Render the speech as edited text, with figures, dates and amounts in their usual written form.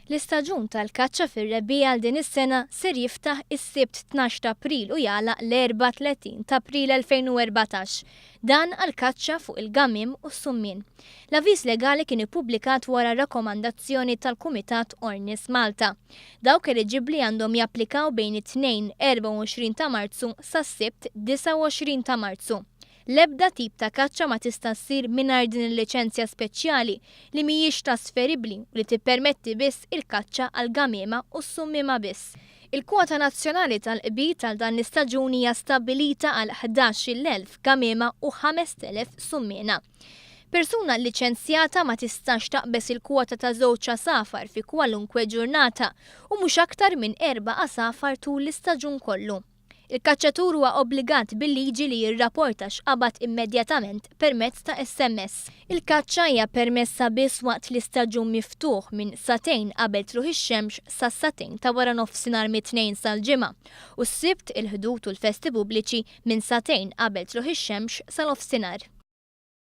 L-istaġun tal-kaċċa fir-Rebbiegħa għal din is-sena ser jiftaħ is-Sibt 12 ta' April u jagħlaq l-34 ta' April 2014. Dan għall-kaċċa fuq il-gamim u s-summin. L-avviż legali kien ippubblikat wara rakkomandazzjoni tal-Kumitat Ornis Malta. Dawk eliġibbli għandhom japplikaw bejn it-tnejn 24 ta' Marzu sas-Sibt 29 ta' Marzu. L-ebda tip ta' kaċċa ma tista' ssir mingħajr din il-liċenzja speċjali li mhijiex trasferibbli u li tippermetti biss il-kaċċa għal gamiema u s-summiema biss. Il-kwota nazzjonali tal-qbit tal dan l-istaġun hija stabbilita għal 11,000 gamiema u 5,000 summiena. Persuna liċenzjata ma tistax taqbes il-kwota ta' żewġ asafar fi kwalunkwe ġurnata u mhux aktar minn 4 asafar tul l-istaġun kollu. Il-kaċċatur huwa obbligat bil-liġi li jirrapporta x'qabad immedjatament permezz ta' SMS. Il-kaċċa hija permessa biss waqt l-istaġun miftuħ minn satejn qabel tluħ ix-xemx sa satejn ta' wara nofsinhar mit-tnejn sal-ġimgħa u s-Sibt il-ħdud u l-festi pubbliċi minn satejn qabel tluħ ix-xemx sal-nofsinhar.